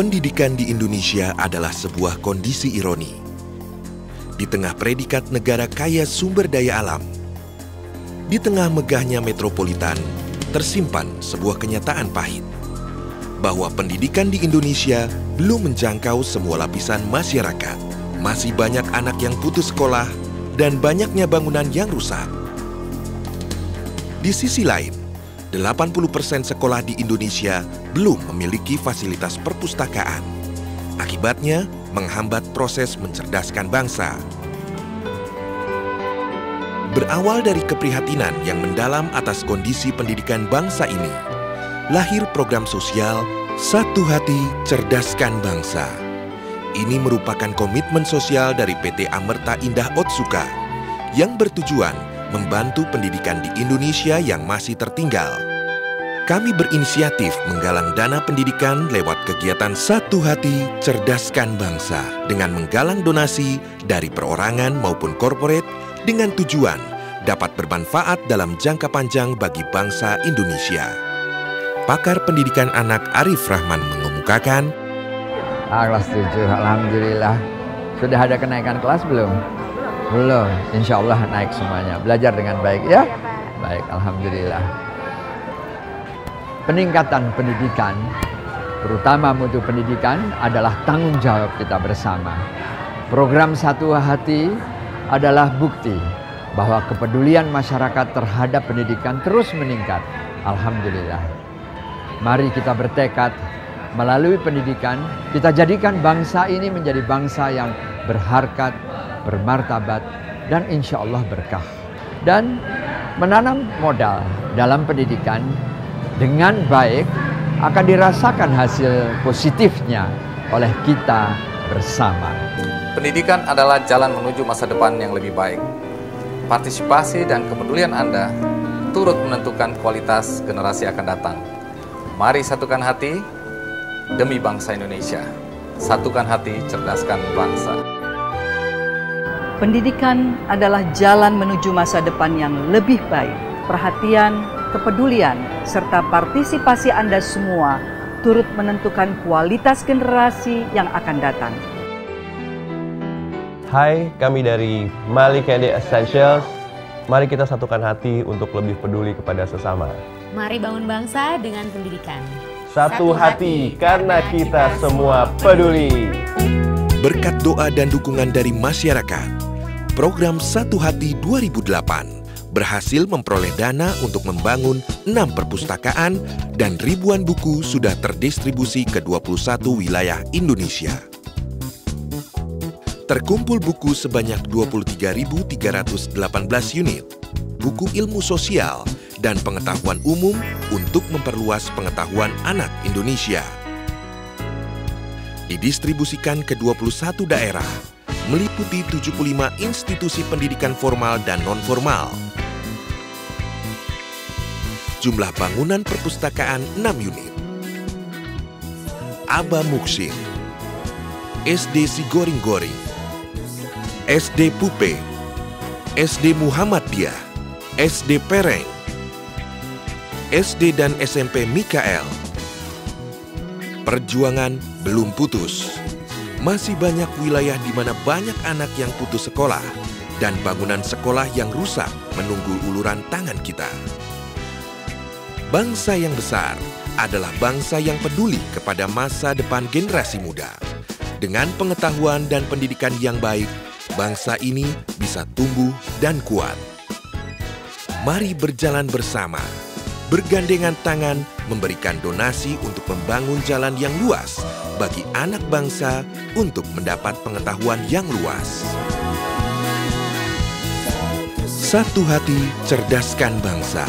Pendidikan di Indonesia adalah sebuah kondisi ironi. Di tengah predikat negara kaya sumber daya alam, di tengah megahnya metropolitan, tersimpan sebuah kenyataan pahit, bahwa pendidikan di Indonesia belum menjangkau semua lapisan masyarakat. Masih banyak anak yang putus sekolah dan banyaknya bangunan yang rusak. Di sisi lain, 80% sekolah di Indonesia belum memiliki fasilitas perpustakaan. Akibatnya, menghambat proses mencerdaskan bangsa. Berawal dari keprihatinan yang mendalam atas kondisi pendidikan bangsa ini, lahir program sosial Satu Hati Cerdaskan Bangsa. Ini merupakan komitmen sosial dari PT Amerta Indah Otsuka yang bertujuan membantu pendidikan di Indonesia yang masih tertinggal. Kami berinisiatif menggalang dana pendidikan lewat kegiatan Satu Hati Cerdaskan Bangsa dengan menggalang donasi dari perorangan maupun korporat dengan tujuan dapat bermanfaat dalam jangka panjang bagi bangsa Indonesia. Pakar pendidikan anak Arif Rahman mengemukakan, kelas 7, alhamdulillah. Sudah ada kenaikan kelas belum? Belum, insya Allah naik semuanya. Belajar dengan baik ya? Baik, alhamdulillah. Peningkatan pendidikan, terutama mutu pendidikan, adalah tanggung jawab kita bersama. Program Satu Hati adalah bukti bahwa kepedulian masyarakat terhadap pendidikan terus meningkat. Alhamdulillah. Mari kita bertekad melalui pendidikan, kita jadikan bangsa ini menjadi bangsa yang berharkat, bermartabat, dan insya Allah berkah. Dan menanam modal dalam pendidikan dengan baik akan dirasakan hasil positifnya oleh kita bersama. Pendidikan adalah jalan menuju masa depan yang lebih baik. Partisipasi dan kepedulian Anda turut menentukan kualitas generasi akan datang. Mari satukan hati demi bangsa Indonesia. Satukan hati, cerdaskan bangsa. Pendidikan adalah jalan menuju masa depan yang lebih baik. Perhatian, kepedulian, serta partisipasi Anda semua turut menentukan kualitas generasi yang akan datang. Hai, kami dari Mali Candy Essentials. Mari kita satukan hati untuk lebih peduli kepada sesama. Mari bangun bangsa dengan pendidikan. Satu hati karena kita semua peduli. Berkat doa dan dukungan dari masyarakat, program Satu Hati 2008 berhasil memperoleh dana untuk membangun 6 perpustakaan dan ribuan buku sudah terdistribusi ke 21 wilayah Indonesia. Terkumpul buku sebanyak 23.318 unit, buku ilmu sosial dan pengetahuan umum untuk memperluas pengetahuan anak Indonesia. Didistribusikan ke 21 daerah, meliputi 75 institusi pendidikan formal dan non-formal. Jumlah bangunan perpustakaan 6 unit. Aba Muksin, SD Sigoring-Goring, SD Pupe, SD Muhammadiyah, SD Pereng, SD dan SMP Mikael. Perjuangan belum putus. Masih banyak wilayah di mana banyak anak yang putus sekolah dan bangunan sekolah yang rusak menunggu uluran tangan kita. Bangsa yang besar adalah bangsa yang peduli kepada masa depan generasi muda. Dengan pengetahuan dan pendidikan yang baik, bangsa ini bisa tumbuh dan kuat. Mari berjalan bersama, bergandengan tangan memberikan donasi untuk membangun jalan yang luas bagi anak bangsa untuk mendapat pengetahuan yang luas. Satu hati cerdaskan bangsa.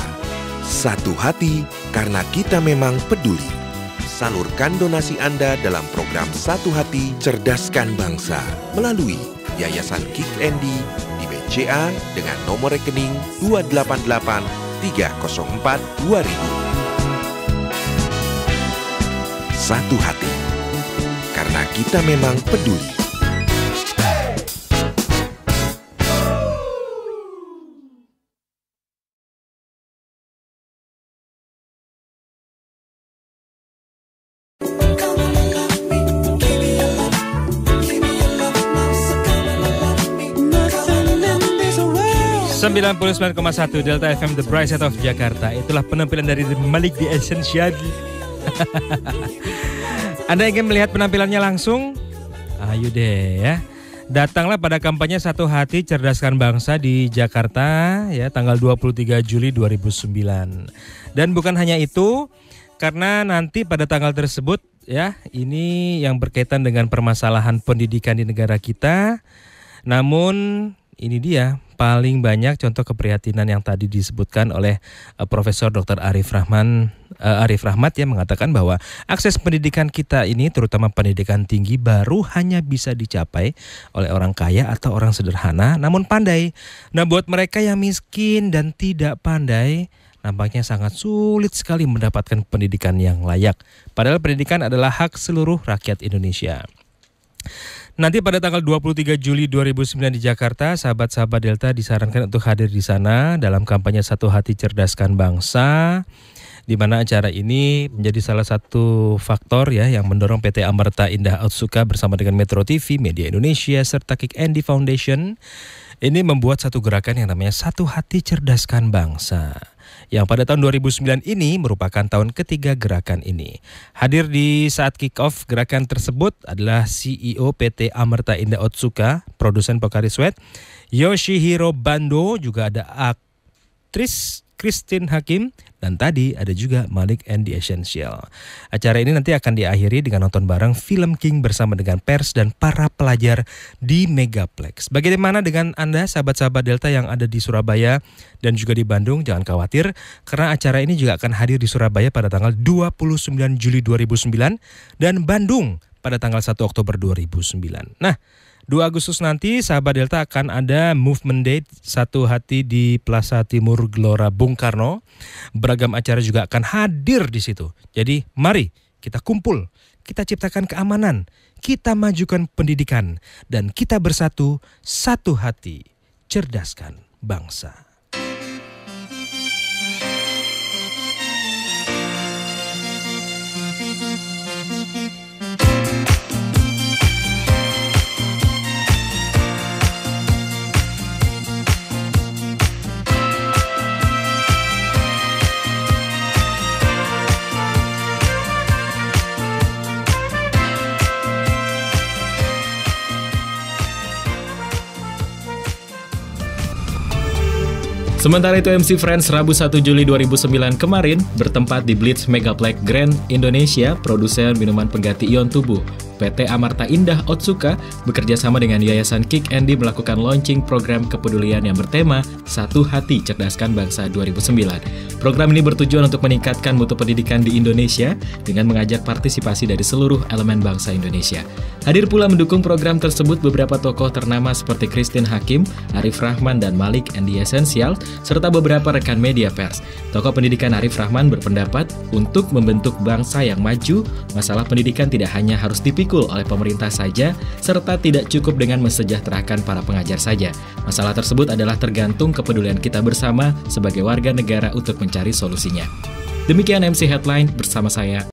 Satu hati karena kita memang peduli. Salurkan donasi Anda dalam program Satu Hati Cerdaskan Bangsa melalui Yayasan Kick Andy di BCA dengan nomor rekening 288 304 2000. Satu hati, karena kita memang peduli. 99,1 Delta FM The Bright Side of Jakarta. Itulah penampilan dari Malik The Essential. Anda ingin melihat penampilannya langsung? Ayo deh ya. Datanglah pada kampanye Satu Hati Cerdaskan Bangsa di Jakarta ya, tanggal 23 Juli 2009. Dan bukan hanya itu, karena nanti pada tanggal tersebut ya, ini yang berkaitan dengan permasalahan pendidikan di negara kita. Namun ini dia paling banyak contoh keprihatinan yang tadi disebutkan oleh Profesor Dr. Arif Rahmat yang mengatakan bahwa akses pendidikan kita ini, terutama pendidikan tinggi, baru hanya bisa dicapai oleh orang kaya atau orang sederhana namun pandai. Nah, buat mereka yang miskin dan tidak pandai, nampaknya sangat sulit sekali mendapatkan pendidikan yang layak. Padahal pendidikan adalah hak seluruh rakyat Indonesia. Nanti pada tanggal 23 Juli 2009 di Jakarta, sahabat-sahabat Delta disarankan untuk hadir di sana dalam kampanye Satu Hati Cerdaskan Bangsa, di mana acara ini menjadi salah satu faktor ya yang mendorong PT Amarta Indah Otsuka bersama dengan Metro TV, Media Indonesia, serta Kick Andy Foundation ini membuat satu gerakan yang namanya Satu Hati Cerdaskan Bangsa, yang pada tahun 2009 ini merupakan tahun ketiga gerakan ini. Hadir di saat kick-off gerakan tersebut adalah CEO PT Amarta Indah Otsuka, produsen Pocari Sweat, Yoshihiro Bando, juga ada aktris Christine Hakim, dan tadi ada juga Malik and the Essential. Acara ini nanti akan diakhiri dengan nonton bareng film King bersama dengan pers dan para pelajar di Megaplex. Bagaimana dengan Anda, sahabat-sahabat Delta yang ada di Surabaya dan juga di Bandung? Jangan khawatir, karena acara ini juga akan hadir di Surabaya pada tanggal 29 Juli 2009 dan Bandung pada tanggal 1 Oktober 2009. Nah, 2 Agustus nanti sahabat Delta akan ada Movement Day Satu Hati di Plaza Timur Gelora Bung Karno. Beragam acara juga akan hadir di situ. Jadi mari kita kumpul, kita ciptakan keamanan, kita majukan pendidikan, dan kita bersatu satu hati cerdaskan bangsa. Sementara itu MC Friends Rabu 1 Juli 2009 kemarin bertempat di Blitz Megaplex Grand Indonesia, produsen minuman pengganti ion tubuh. PT Amarta Indah Otsuka bekerja sama dengan Yayasan Kick Andy melakukan launching program kepedulian yang bertema Satu Hati Cerdaskan Bangsa 2009. Program ini bertujuan untuk meningkatkan mutu pendidikan di Indonesia dengan mengajak partisipasi dari seluruh elemen bangsa Indonesia. Hadir pula mendukung program tersebut beberapa tokoh ternama seperti Christine Hakim, Arif Rahman, dan Malik and the Essential, serta beberapa rekan media pers. Tokoh pendidikan Arif Rahman berpendapat untuk membentuk bangsa yang maju, masalah pendidikan tidak hanya harus dipikul oleh pemerintah saja, serta tidak cukup dengan mensejahterakan para pengajar saja. Masalah tersebut adalah tergantung kepedulian kita bersama sebagai warga negara untuk mencari solusinya. Demikian MC Headline bersama saya,